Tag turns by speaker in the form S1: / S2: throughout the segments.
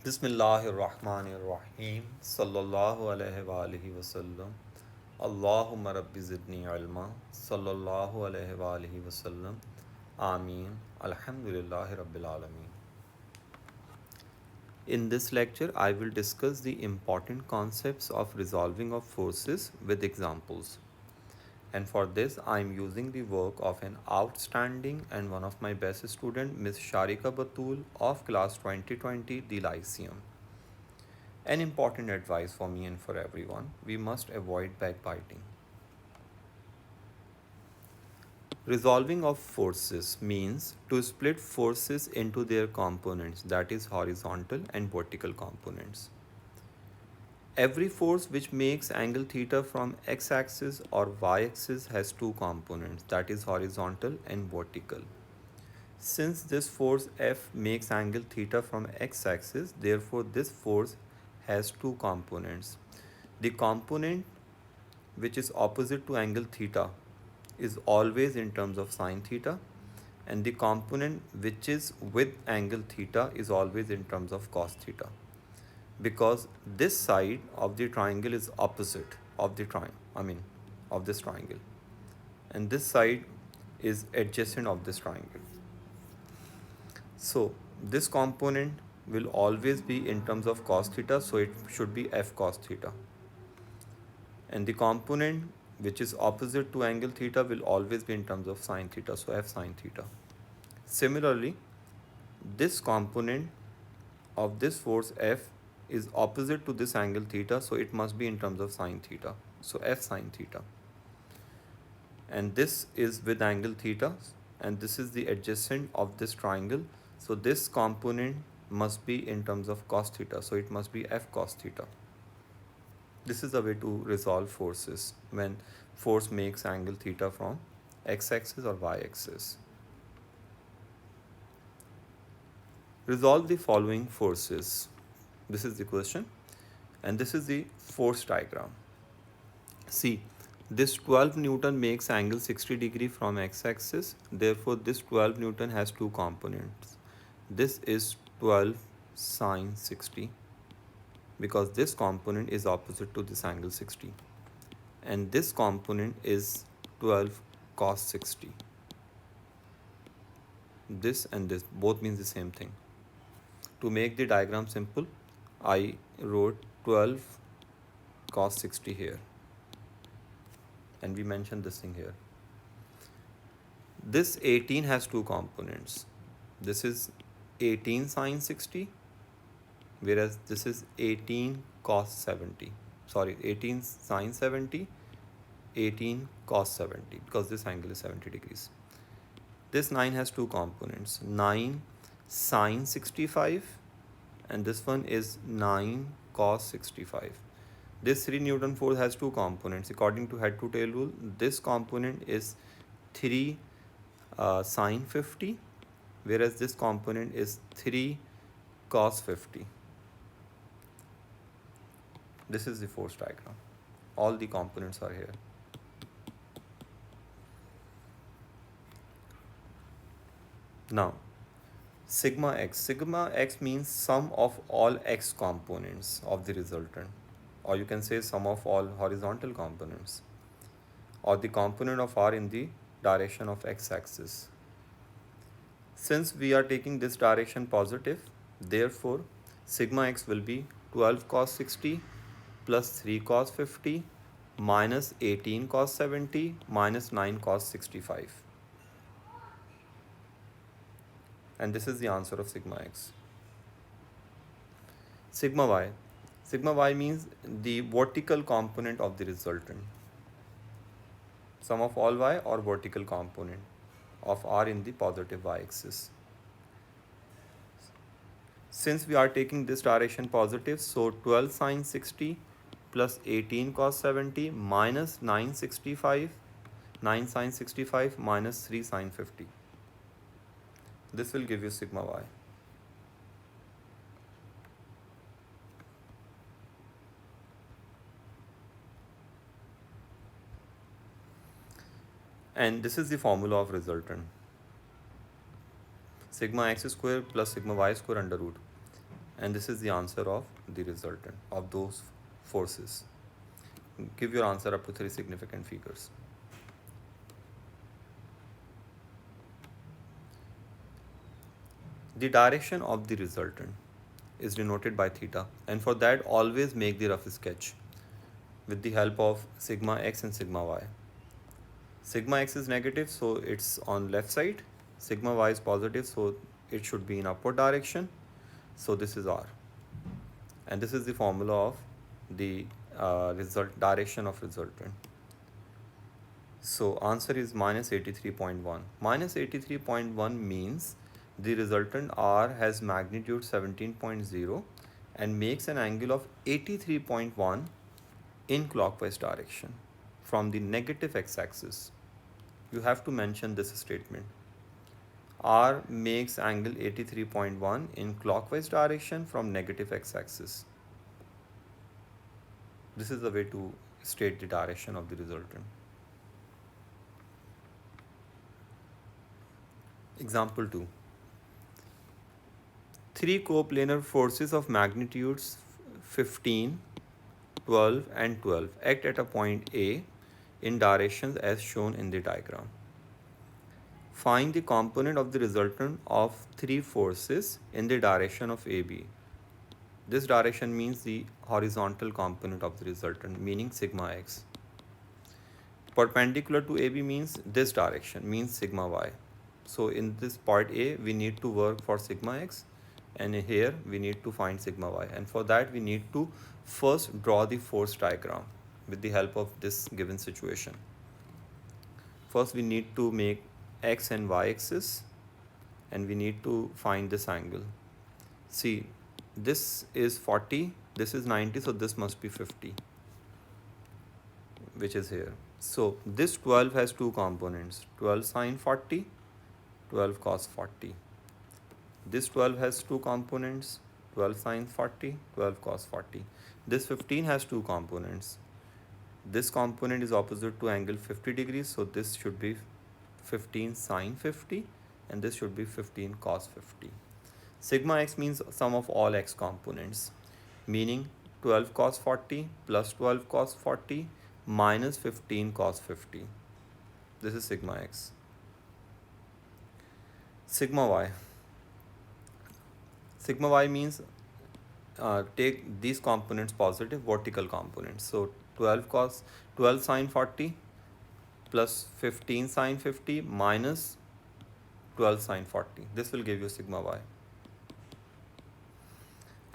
S1: Bismillahirrahmanirrahim. Sallallahu alayhi wa alihi wa sallam. Allahumma rabbi zidni ilma. Sallallahu alayhi wa alihi wa sallam. Ameen. Alhamdulillahi rabbil alameen. In this lecture, I will discuss the important concepts of resolving of forces with examples. And for this, I am using the work of an outstanding and one of my best student, Miss Sharika Batul of class 2020, the Lyceum. An important advice for me and for everyone: we must avoid backbiting. Resolving of forces means to split forces into their components, that is, horizontal and vertical components. Every force which makes angle theta from x axis or y axis has two components, that is, horizontal and vertical. Since this force F makes angle theta from x axis, therefore this force has two components. The component which is opposite to angle theta is always in terms of sine theta, and the component which is with angle theta is always in terms of cos theta, because this side of the triangle is opposite of the of this triangle, and this side is adjacent of this triangle. So this component will always be in terms of cos theta, so it should be f cos theta. And the component which is opposite to angle theta will always be in terms of sine theta, so f sine theta. Similarly, this component of this force F is opposite to this angle theta, so it must be in terms of sine theta, so f sine theta. And this is with angle theta, and this is the adjacent of this triangle, so this component must be in terms of cos theta, so it must be f cos theta. This is the way to resolve forces when force makes angle theta from x-axis or y-axis. Resolve the following forces. This is the question, and this is the force diagram. See, this 12 Newton makes angle 60 degree from x-axis. Therefore, this 12 Newton has two components. This is 12 sine 60, because this component is opposite to this angle 60. And this component is 12 cos 60. This and this both means the same thing. To make the diagram simple, I wrote 12 cos 60 here, and we mentioned this thing here. This 18 has two components. This is 18 sine 60, whereas this is 18 cos 70. Sorry, 18 sine 70, 18 cos 70, because this angle is 70 degrees. This 9 has two components, 9 sine 65, and this one is 9 cos 65. This 3 Newton force has two components. According to head to tail rule, this component is 3 sine 50, whereas this component is 3 cos 50. This is the force diagram. All the components are here. Now, sigma x. Sigma x means sum of all x components of the resultant, or you can say sum of all horizontal components, or the component of r in the direction of x-axis. Since we are taking this direction positive, therefore sigma x will be 12 cos 60 plus 3 cos 50 minus 18 cos 70 minus 9 cos 65. And this is the answer of sigma x. Sigma y. Sigma y means the vertical component of the resultant. Sum of all y or vertical component of r in the positive y-axis. Since we are taking this direction positive, so 12 sine 60 plus 18 cos 70 minus 9 sine 65 minus 3 sine 50. This will give you sigma y. And this is the formula of resultant: sigma x square plus sigma y square under root. And this is the answer of the resultant of those forces. Give your answer up to 3 significant figures. The direction of the resultant is denoted by theta, and for that always make the rough sketch with the help of sigma x and sigma y. Sigma x is negative, so it's on left side. Sigma y is positive, so it should be in upward direction. So this is r, and this is the formula of the result direction of resultant. So answer is minus 83.1. Minus 83.1 means the resultant r has magnitude 17.0 and makes an angle of 83.1 in clockwise direction from the negative x-axis. You have to mention this statement. R makes angle 83.1 in clockwise direction from negative x-axis. This is the way to state the direction of the resultant. Example 2. Three coplanar forces of magnitudes 15, 12 and 12 act at a point A in directions as shown in the diagram. Find the component of the resultant of three forces in the direction of AB. This direction means the horizontal component of the resultant, meaning sigma x. Perpendicular to AB means this direction, means sigma y. So in this part A, we need to work for sigma x, and here we need to find sigma y. And for that, we need to first draw the force diagram with the help of this given situation. First, we need to make x and y axis, and we need to find this angle. See, this is 40, this is 90, so this must be 50, which is here. So this 12 has two components, 12 sine 40, 12 cos 40. This 12 has two components, 12 sine 40, 12 cos 40. This 15 has two components. This component is opposite to angle 50 degrees, so this should be 15 sine 50, and this should be 15 cos 50. Sigma x means sum of all x components, meaning 12 cos 40 plus 12 cos 40 minus 15 cos 50. This is sigma x. Sigma y. Sigma y means take these components positive, vertical components. So 12 sine 40 plus 15 sine 50 minus 12 sine 40. This will give you sigma y.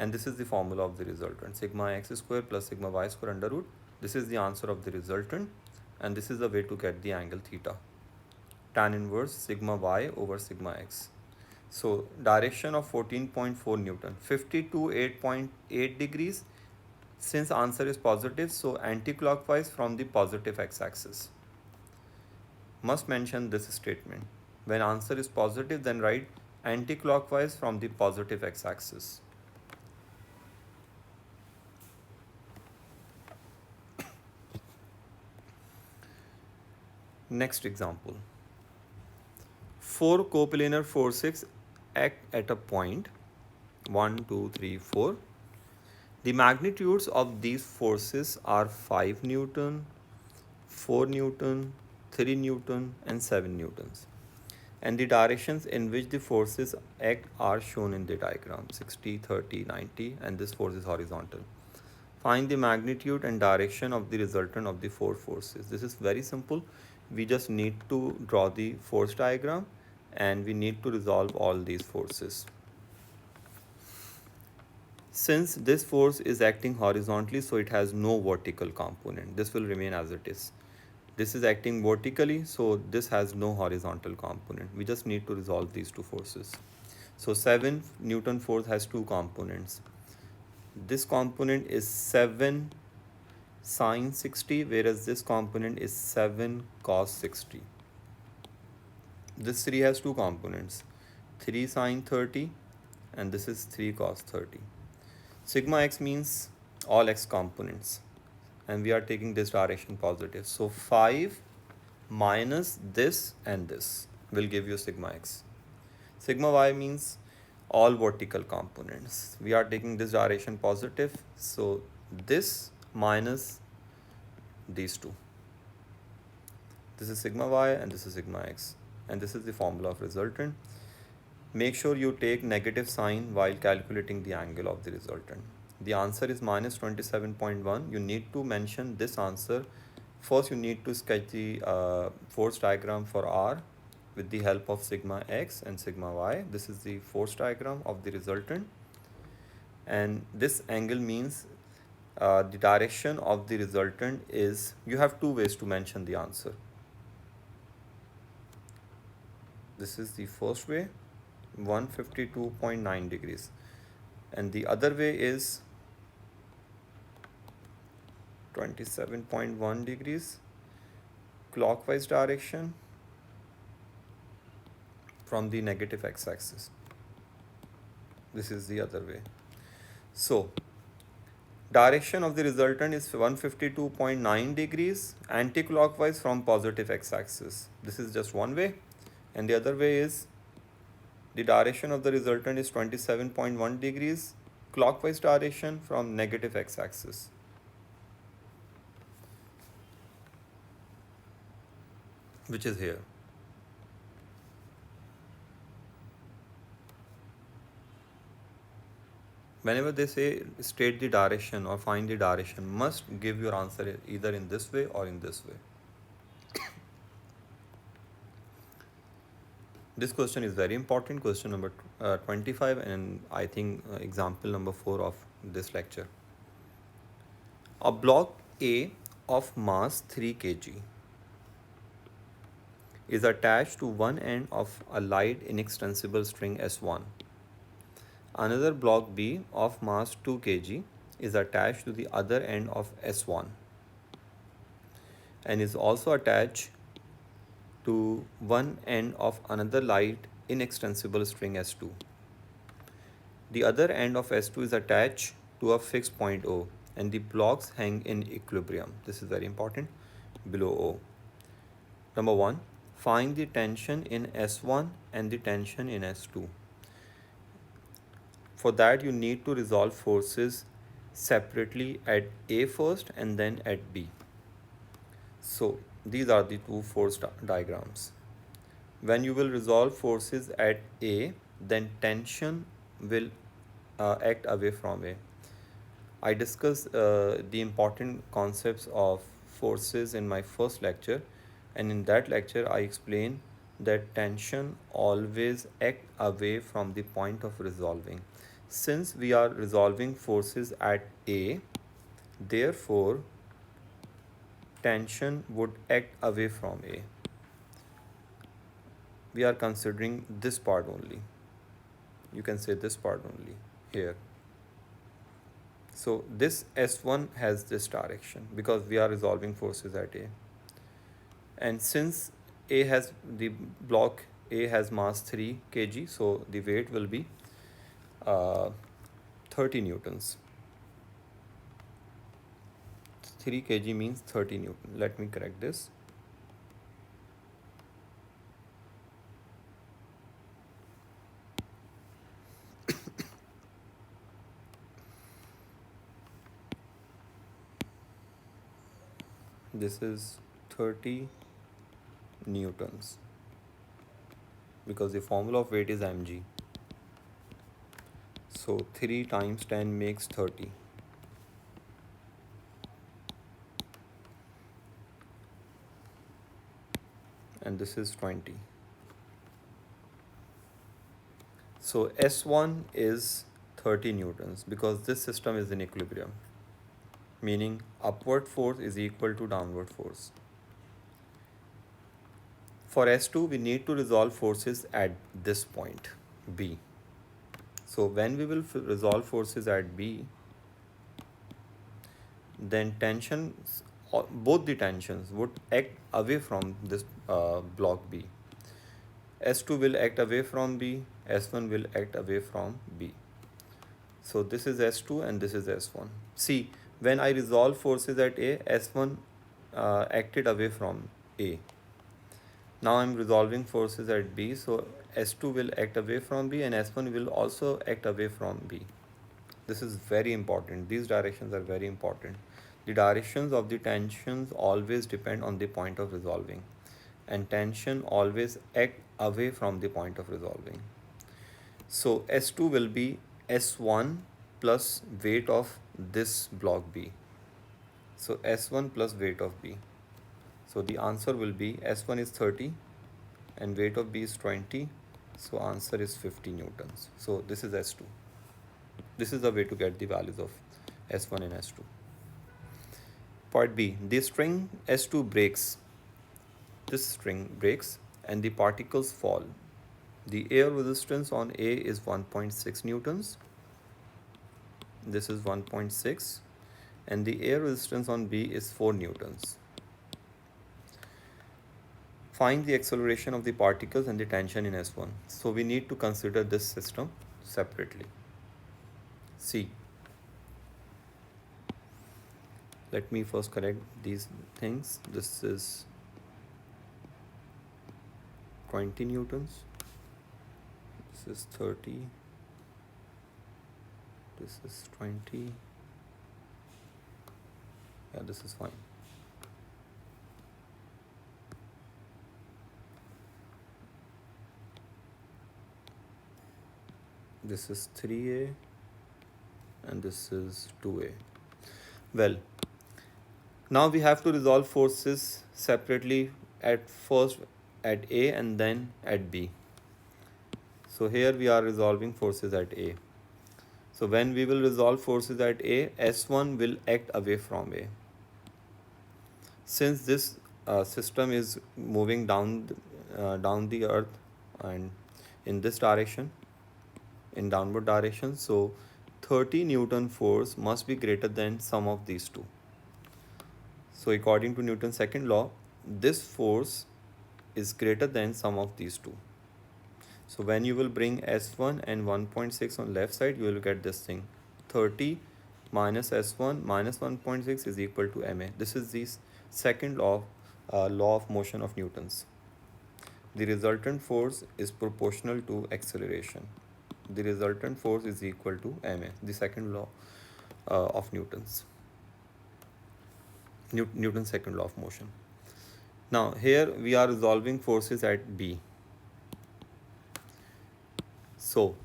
S1: And this is the formula of the resultant, sigma x square plus sigma y square under root. This is the answer of the resultant, and this is the way to get the angle theta. Tan inverse sigma y over sigma x. So direction of 14.4 Newton, 50 to 8.8 degrees. Since answer is positive, so anti-clockwise from the positive x-axis. Must mention this statement. When answer is positive, then write anti-clockwise from the positive x-axis. Next example. Four coplanar forces act at a point 1, 2, 3, 4. The magnitudes of these forces are 5 Newton, 4 Newton, 3 Newton and 7 Newtons. And the directions in which the forces act are shown in the diagram, 60, 30, 90, and this force is horizontal. Find the magnitude and direction of the resultant of the four forces. This is very simple. We just need to draw the force diagram and we need to resolve all these forces. Since this force is acting horizontally, so it has no vertical component. This will remain as it is. This is acting vertically, so this has no horizontal component. We just need to resolve these two forces. So 7 Newton force has two components. This component is 7 sine 60, whereas this component is 7 cos 60. This 3 has two components, 3 sine 30 and this is 3 cos 30. Sigma x means all x components, and we are taking this direction positive. So 5 minus this and this will give you sigma x. Sigma y means all vertical components. We are taking this direction positive, so this minus these two. This is sigma y and this is sigma x, and this is the formula of resultant. Make sure you take negative sign while calculating the angle of the resultant. The answer is minus 27.1. You need to mention this answer. First, you need to sketch the force diagram for R with the help of sigma x and sigma y. This is the force diagram of the resultant. And this angle means the direction of the resultant is, you have two ways to mention the answer. This is the first way, 152.9 degrees, and the other way is 27.1 degrees clockwise direction from the negative x-axis. This is the other way. So direction of the resultant is 152.9 degrees anti-clockwise from positive x-axis. This is just one way, and the other way is the direction of the resultant is 27.1 degrees clockwise direction from negative x-axis. Which is here. Whenever they say state the direction or find the direction, must give your answer either in this way or in this way. This question is very important, question number 25, and I think example number 4 of this lecture. A block A of mass 3 kg is attached to one end of a light inextensible string S1. Another block B of mass 2 kg is attached to the other end of S1 and is also attached to one end of another light inextensible string S2. The other end of S2 is attached to a fixed point O and the blocks hang in equilibrium. This is very important, below O. Number 1, find the tension in S1 and the tension in S2. For that, you need to resolve forces separately at A first and then at B. So these are the two force diagrams. When you will resolve forces at A, then tension will act away from A. I discussed the important concepts of forces in my first lecture, and in that lecture I explained that tension always act away from the point of resolving. Since we are resolving forces at A, therefore tension would act away from A. We are considering this part only. You can say this part only here. So this S1 has this direction because we are resolving forces at A. And since A has the block A has mass 3 kg, so the weight will be 30 newtons. 3 kg means 30 newton. Let me correct this. This is 30 newtons because the formula of weight is mg. So 3 times 10 makes 30. And this is 20. So S1 is 30 newtons because this system is in equilibrium, meaning upward force is equal to downward force. For S2, we need to resolve forces at this point, B. So when we will resolve forces at B, then tensions, both the tensions would act away from this block B. S2 will act away from B, S1 will act away from B. So this is S2 and this is S1. See, when I resolve forces at A, S1 acted away from A. Now I'm resolving forces at B, so S2 will act away from B and S1 will also act away from B. This is very important. These directions are very important. The directions of the tensions always depend on the point of resolving, and tension always act away from the point of resolving. So S2 will be S1 plus weight of this block B. So S1 plus weight of B. So the answer will be S1 is 30 and weight of B is 20. So answer is 50 newtons. So this is S2. This is the way to get the values of S1 and S2. Part B. The string S2 breaks. This string breaks and the particles fall. The air resistance on A is 1.6 newtons. This is 1.6 and the air resistance on B is 4 newtons. Find the acceleration of the particles and the tension in S1. So we need to consider this system separately. See, let me first correct these things. This is 20 newtons. This is 30. This is 20. Yeah, this is fine. This is 3A and this is 2A. Well, now we have to resolve forces separately, at first at A and then at B. So here we are resolving forces at A. So when we will resolve forces at A, S1 will act away from A. Since this system is moving down the earth and in this direction, in downward direction, so 30 Newton force must be greater than sum of these two. So according to Newton's second law, this force is greater than sum of these two. So when you will bring S1 and 1.6 on left side, you will get this thing. 30 minus S1 minus 1.6 is equal to ma. This is the second law of motion of Newton's. The resultant force is proportional to acceleration. The resultant force is equal to ma, the second law of Newton's. Newton's second law of motion. Now here we are resolving forces at B. So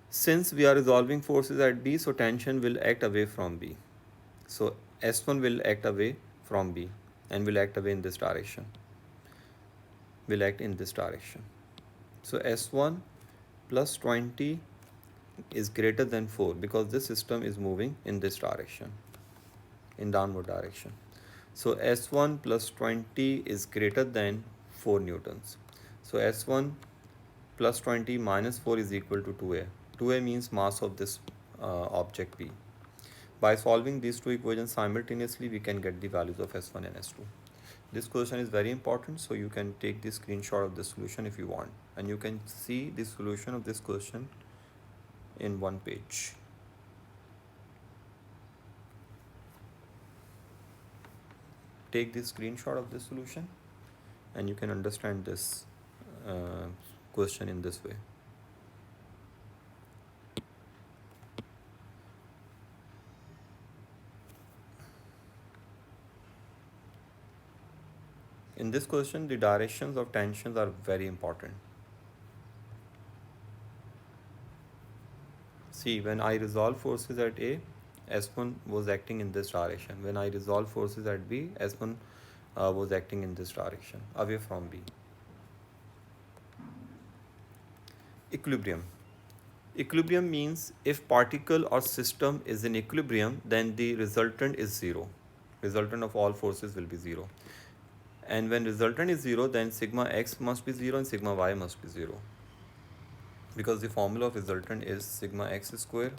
S1: since we are resolving forces at B, so tension will act away from B. So S1 will act away from B and will act away in this direction. Will act in this direction. So S1 plus 20 is greater than 4 because this system is moving in this direction, in downward direction. So S1 plus 20 is greater than 4 newtons. So S1 plus 20 minus 4 is equal to 2a. 2a means mass of this object B. By solving these two equations simultaneously, we can get the values of S1 and S2. This question is very important, so you can take the screenshot of the solution if you want, and you can see the solution of this question in one page. Take the screenshot of the solution and you can understand this question in this way. In this question, the directions of tensions are very important. See, when I resolve forces at A, S1 was acting in this direction. When I resolve forces at B, S1 was acting in this direction, away from B. Equilibrium. Equilibrium means if particle or system is in equilibrium, then the resultant is 0. Resultant of all forces will be 0. And when resultant is 0, then sigma x must be 0 and sigma y must be 0. Because the formula of resultant is sigma x square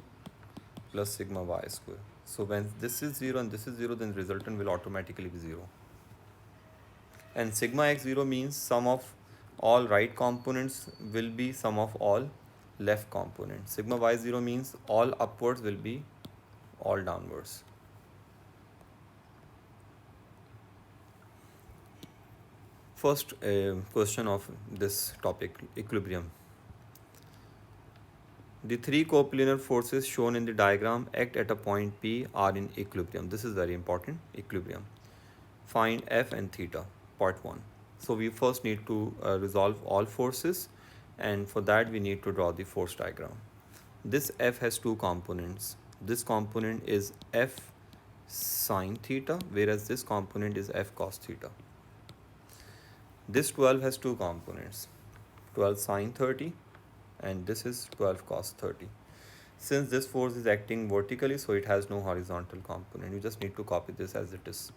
S1: plus sigma y square. So when this is 0 and this is 0, then resultant will automatically be 0. And sigma x 0 means sum of all right components will be sum of all left components. Sigma y 0 means all upwards will be all downwards. First question of this topic, equilibrium. The three coplanar forces shown in the diagram act at a point P are in equilibrium. This is very important, equilibrium. Find F and theta, part 1. So we first need to resolve all forces, and for that we need to draw the force diagram. This F has two components. This component is F sine theta, whereas this component is F cos theta. This 12 has two components, 12 sine 30, and this is 12 cos 30. Since this force is acting vertically, so it has no horizontal component. You just need to copy this as it is.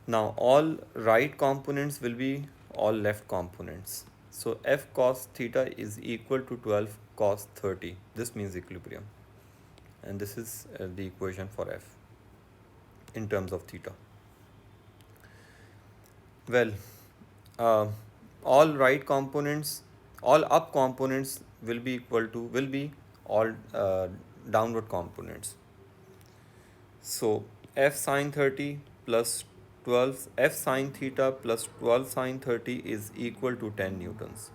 S1: Now all right components will be all left components. So F cos theta is equal to 12 cos 30. This means equilibrium. And this is the equation for F in terms of theta. Well, uh, all right components, all up components will be all downward components. So F sine 30 plus 12 F sine theta plus 12 sine 30 is equal to 10 newtons.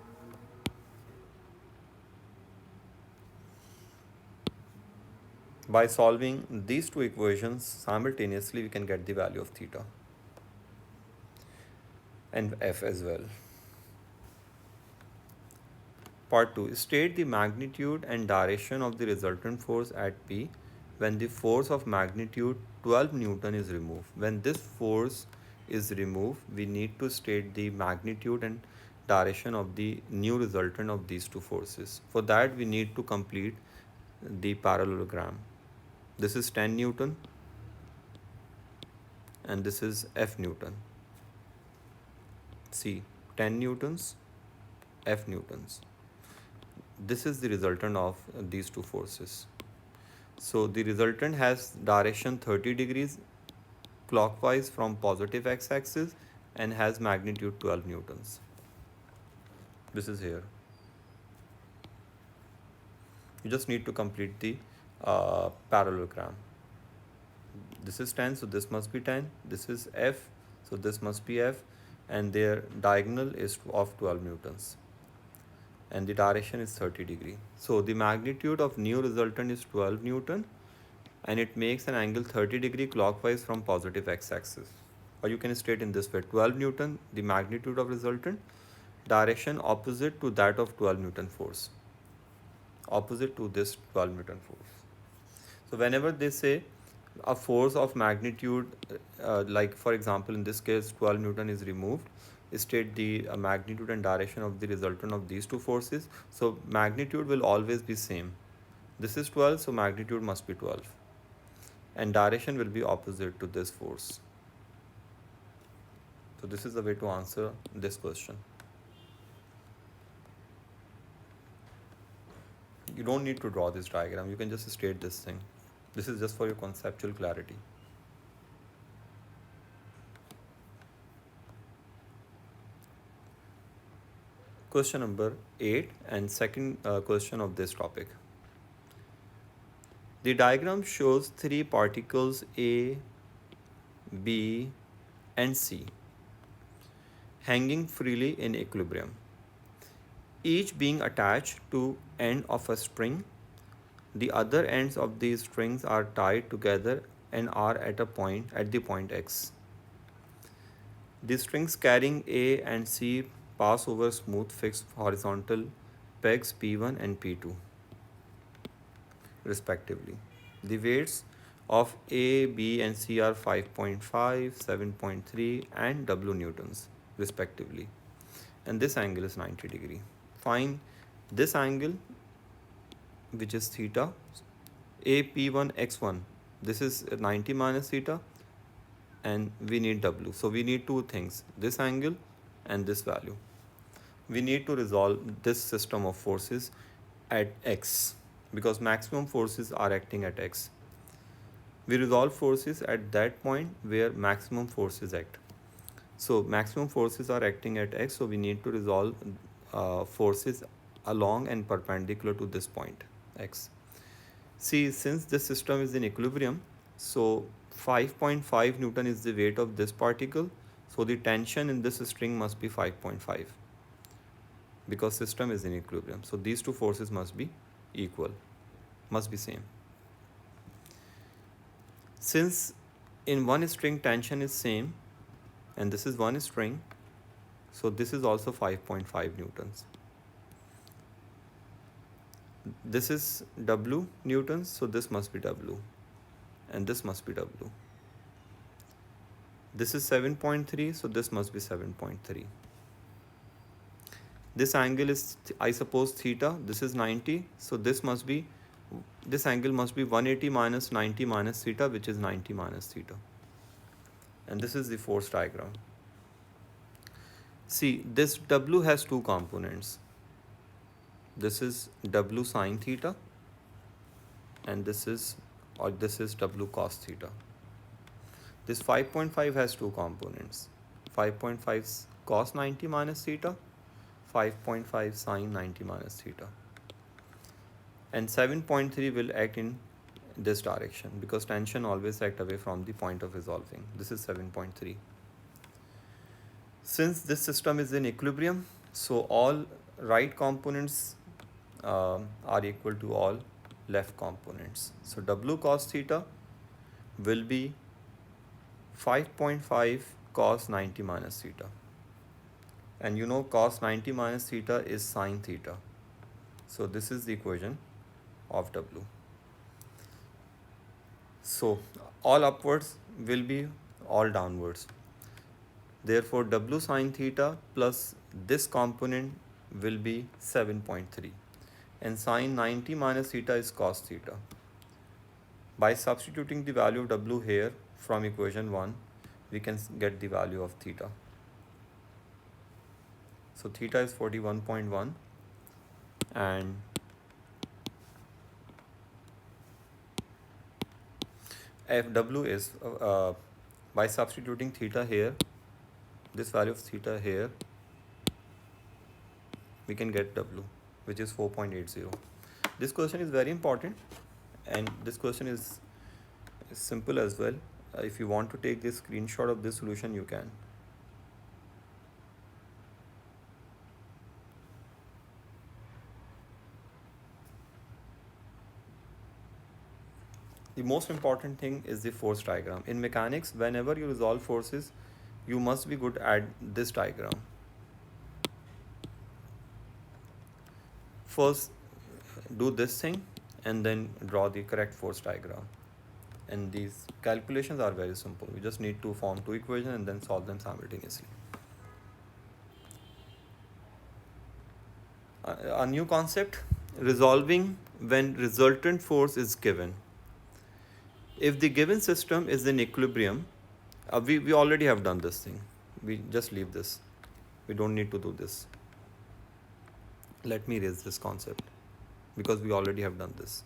S1: By solving these two equations simultaneously, we can get the value of theta and F as well. Part 2. State the magnitude and direction of the resultant force at P when the force of magnitude 12 Newton is removed. When this force is removed, we need to state the magnitude and direction of the new resultant of these two forces. For that, we need to complete the parallelogram. This is 10 Newton and this is F Newton. See, 10 Newtons, F Newtons. This is the resultant of these two forces. So the resultant has direction 30 degrees clockwise from positive x-axis and has magnitude 12 newtons. This is here. You just need to complete the parallelogram. This is 10, so this must be 10. This is F, so this must be F, and their diagonal is of 12 newtons. And the direction is 30 degree. So the magnitude of new resultant is 12 Newton and it makes an angle 30 degree clockwise from positive x-axis. Or you can state in this way, 12 Newton, the magnitude of resultant, direction opposite to that of 12 Newton force. Opposite to this 12 Newton force. So whenever they say a force of magnitude, like for example in this case 12 Newton is removed, state the magnitude and direction of the resultant of these two forces. So magnitude will always be same. This is 12, so magnitude must be 12. And direction will be opposite to this force. So this is the way to answer this question. You don't need to draw this diagram. You can just state this thing. This is just for your conceptual clarity. Question number 8 and second question of this topic. The diagram shows three particles A, B, and C hanging freely in equilibrium, each being attached to end of a string. The other ends of these strings are tied together and are at the point X. The strings carrying A and C pass over smooth fixed horizontal pegs P1 and P2 respectively. The weights of A, B and C are 5.5, 7.3 and W newtons respectively. And this angle is 90 degree. Find this angle, which is theta, AP1 x1. This is 90 minus theta and we need W. So we need two things, this angle and this value. We need to resolve this system of forces at X because maximum forces are acting at X. We resolve forces at that point where maximum forces act. So maximum forces are acting at X, so we need to resolve forces along and perpendicular to this point X. See, since this system is in equilibrium, so 5.5 Newton is the weight of this particle So the tension in this string must be 5.5 because system is in equilibrium. So these two forces must be equal, must be same. Since in one string tension is same and this is one string, so this is also 5.5 newtons. This is W newtons, so this must be W and this must be W. This is 7.3, so this must be 7.3. This angle is, I suppose, theta. This is 90, so this angle must be 180 minus 90 minus theta, which is 90 minus theta. And this is the force diagram. See, this W has two components. This is W sine theta and this is W cos theta. This 5.5 has two components. 5.5 cos 90 minus theta, 5.5 sine 90 minus theta. And 7.3 will act in this direction because tension always acts away from the point of resolving. This is 7.3. Since this system is in equilibrium, so all right components are equal to all left components. So W cos theta will be 5.5 cos 90 minus theta. And you know cos 90 minus theta is sine theta. So this is the equation of W. So all upwards will be all downwards. Therefore W sine theta plus this component will be 7.3 and sine 90 minus theta is cos theta. By substituting the value of W here from equation 1, we can get the value of theta. So theta is 41.1 and Fw is, by substituting theta here, this value of theta here, we can get W, which is 4.80. This question is very important and this question is simple as well. If you want to take this screenshot of this solution, you can. The most important thing is the force diagram. In mechanics, whenever you resolve forces, you must be good at this diagram. First, do this thing and then draw the correct force diagram. And these calculations are very simple. We just need to form two equations and then solve them simultaneously. A new concept, resolving when resultant force is given. If the given system is in equilibrium, we already have done this thing. We just leave this. We don't need to do this. Let me erase this concept because we already have done this.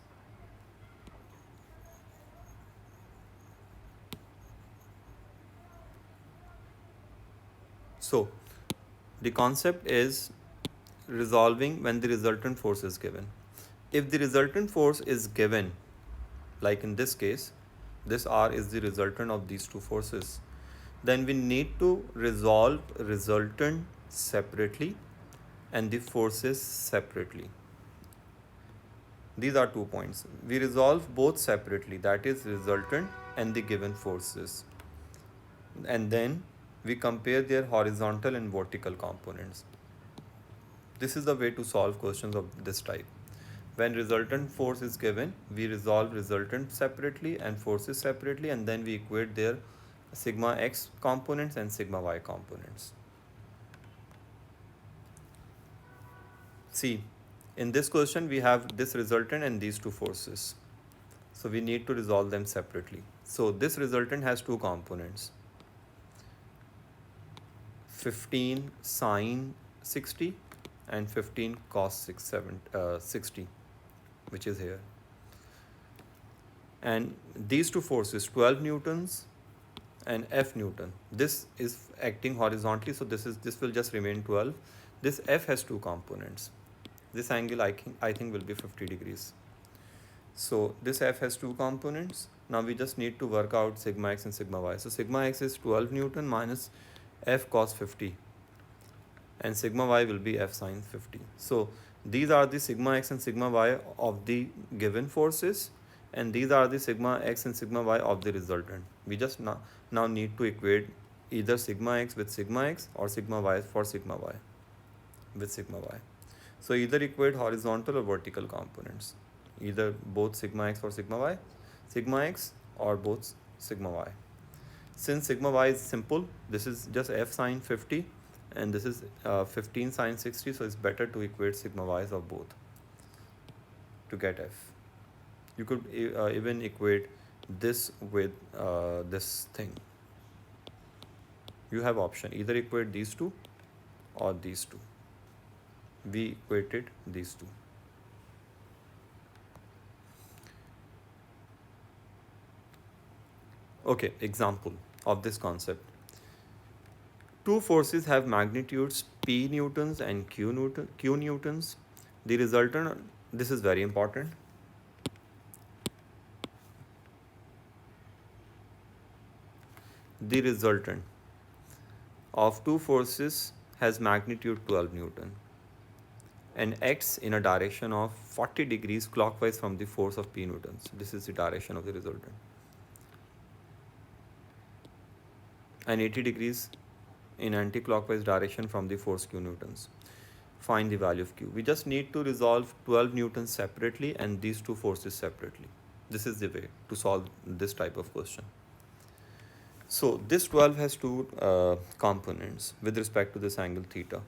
S1: So the concept is resolving when the resultant force is given. If the resultant force is given, like in this case, this R is the resultant of these two forces, then we need to resolve resultant separately and the forces separately. These are 2 points. We resolve both separately, that is resultant and the given forces. And then we compare their horizontal and vertical components. This is the way to solve questions of this type. When resultant force is given, we resolve resultant separately and forces separately, and then we equate their sigma x components and sigma y components. See, in this question we have this resultant and these two forces. So we need to resolve them separately. So this resultant has two components. 15 sine 60 and 15 cos 60, which is here. And these two forces, 12 newtons and F newton. This is acting horizontally, so this will just remain 12. This F has two components. This angle I think will be 50 degrees. So this F has two components. Now we just need to work out sigma x and sigma y. So sigma x is 12 newton minus F cos 50, and sigma y will be F sin 50. So these are the sigma x and sigma y of the given forces, and these are the sigma x and sigma y of the resultant. We just now need to equate either sigma x with sigma x or sigma y for sigma y with sigma y. So either equate horizontal or vertical components, either both sigma x or sigma x or both sigma y. Since sigma y is simple, this is just f sine 50 and this is 15 sine 60, so it's better to equate sigma y's of both to get f. You could even equate this with this thing. You have option, either equate these two or these two. We equated these two. Okay, example of this concept. Two forces have magnitudes P newtons and Q newtons. The resultant, this is very important. The resultant of two forces has magnitude 12 Newton and acts in a direction of 40 degrees clockwise from the force of P newtons. This is the direction of the resultant. And 80 degrees in anti-clockwise direction from the force Q newtons. Find the value of Q. We just need to resolve 12 newtons separately and these two forces separately. This is the way to solve this type of question. So this 12 has two components with respect to this angle theta.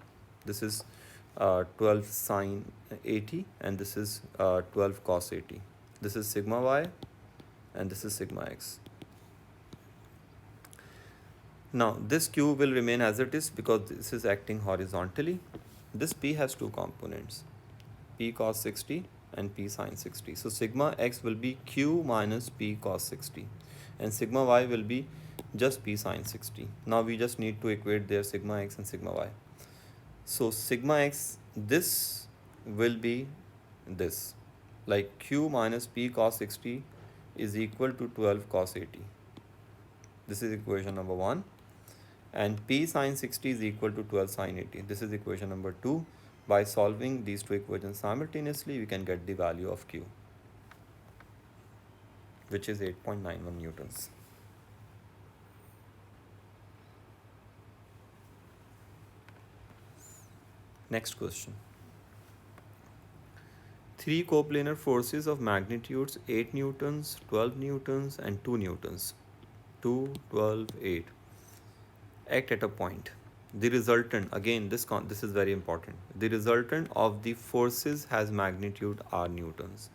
S1: This is 12 sine 80 and this is 12 cos 80. This is sigma y and this is sigma x. Now this Q will remain as it is because this is acting horizontally. This P has two components, P cos 60 and P sin 60. So sigma x will be Q minus P cos 60 and sigma y will be just P sin 60. Now we just need to equate their sigma x and sigma y. So sigma x, this will be this, like Q minus P cos 60 is equal to 12 cos 80. This is equation number 1. And P sin 60 is equal to 12 sin 80. This is equation number 2. By solving these two equations simultaneously, we can get the value of Q, which is 8.91 newtons. Next question. Three coplanar forces of magnitudes 8 newtons, 12 newtons and 2 newtons, 2, 12, 8, act at a point. The resultant, again this is very important. The resultant of the forces has magnitude r newtons.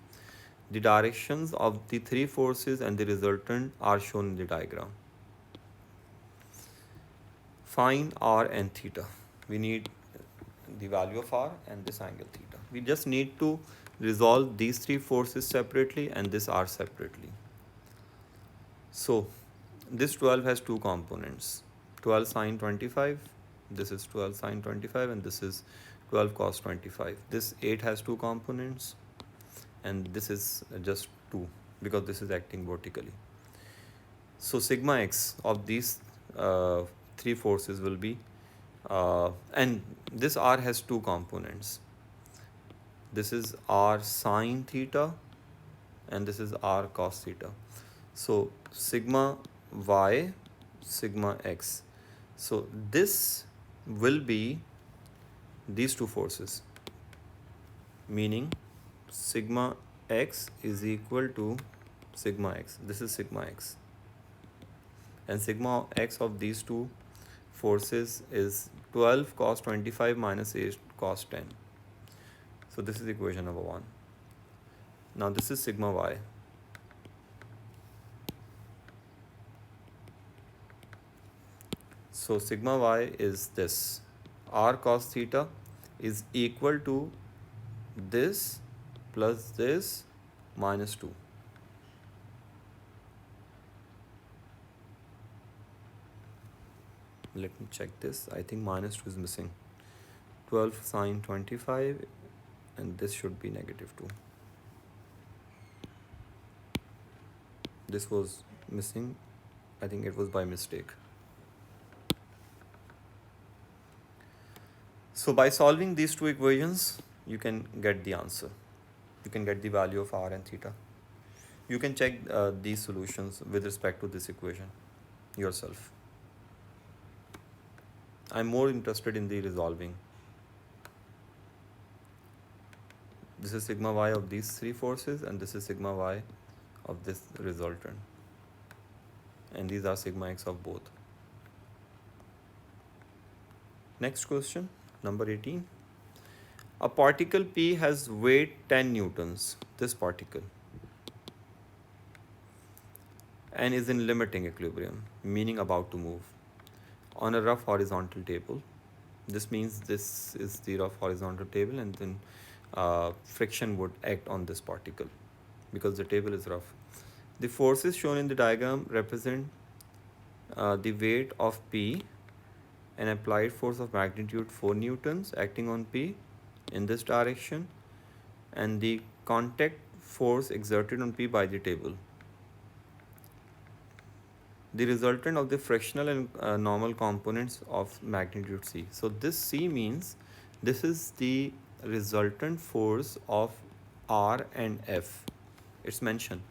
S1: The directions of the three forces and the resultant are shown in the diagram. Find r and theta. We need the value of r and this angle theta. We just need to resolve these three forces separately and this r separately. So this 12 has two components, 12 sine 25, this is 12 sine 25 and this is 12 cos 25. This 8 has two components and this is just 2 because this is acting vertically. So sigma x of these three forces will be and this r has two components. This is r sine theta and this is r cos theta. So sigma y, sigma x. So this will be these two forces, meaning sigma x is equal to sigma x. This is sigma x. And sigma x of these two forces is 12 cos 25 minus 8 cos 10. So this is equation number 1. Now this is sigma y. So sigma y is this. R cos theta is equal to this plus this minus 2. Let me check this. I think minus 2 is missing. 12 sine 25 and this should be negative 2. This was missing. I think it was by mistake. So by solving these two equations, you can get the answer. You can get the value of r and theta. You can check these solutions with respect to this equation yourself. I'm more interested in the resolving. This is sigma y of these three forces, and this is sigma y of this resultant. And these are sigma x of both. Next question, number 18. A particle P has weight 10 newtons, this particle, and is in limiting equilibrium, meaning about to move, on a rough horizontal table. This means this is the rough horizontal table, and then friction would act on this particle because the table is rough. The forces shown in the diagram represent the weight of P, an applied force of magnitude 4 newtons acting on P in this direction, and the contact force exerted on P by the table. The resultant of the frictional and normal components of magnitude C. So this C means this is the resultant force of R and F. It's mentioned.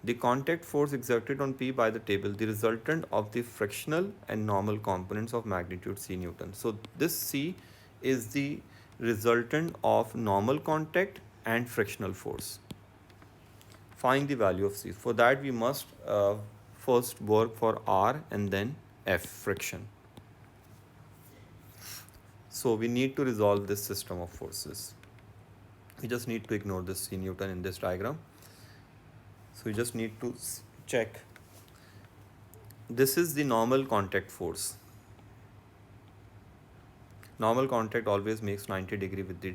S1: The contact force exerted on P by the table, the resultant of the frictional and normal components of magnitude C Newton. So this C is the resultant of normal contact and frictional force. Find the value of C. For that we must first work for R and then F, friction. So we need to resolve this system of forces. We just need to ignore this C Newton in this diagram. So we just need to check. This is the normal contact force. Normal contact always makes 90 degree with the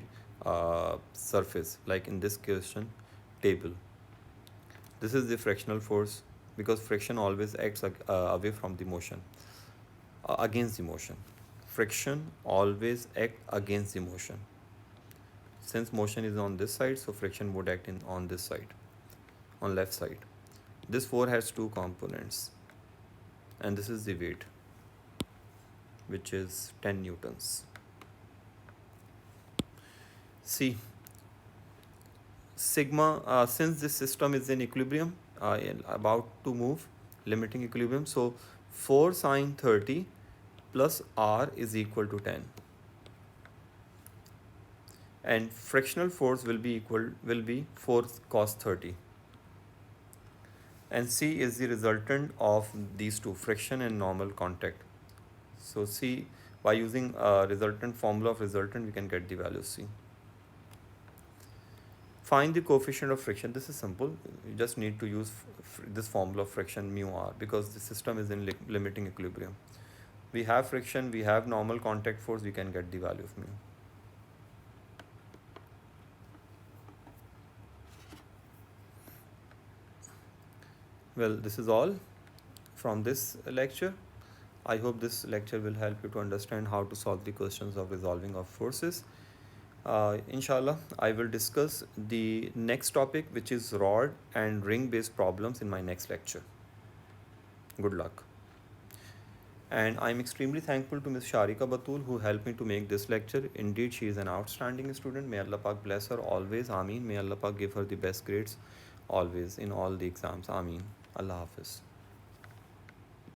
S1: surface, like in this question table. This is the frictional force, because friction always acts away from the motion, against the motion. Friction always act against the motion. Since motion is on this side, so friction would act on this side, on left side. This 4 has two components, and this is the weight, which is 10 newtons. See, sigma, since this system is in equilibrium, about to move, limiting equilibrium, so 4 sine 30 plus r is equal to 10, and frictional force will be 4 cos 30, and C is the resultant of these two, friction and normal contact. So C, by using resultant formula of resultant, we can get the value C. Find the coefficient of friction. This is simple. You just need to use this formula of friction mu r, because the system is in limiting equilibrium. We have friction, we have normal contact force, we can get the value of mu. Well, this is all from this lecture. I hope this lecture will help you to understand how to solve the questions of resolving of forces. Inshallah, I will discuss the next topic, which is rod and ring based problems, in my next lecture. Good luck. And I'm extremely thankful to Ms. Sharika Batul, who helped me to make this lecture. Indeed, she is an outstanding student. May Allah Pak bless her always. Ameen. May Allah Pak give her the best grades always in all the exams. Ameen. Allah Hafiz.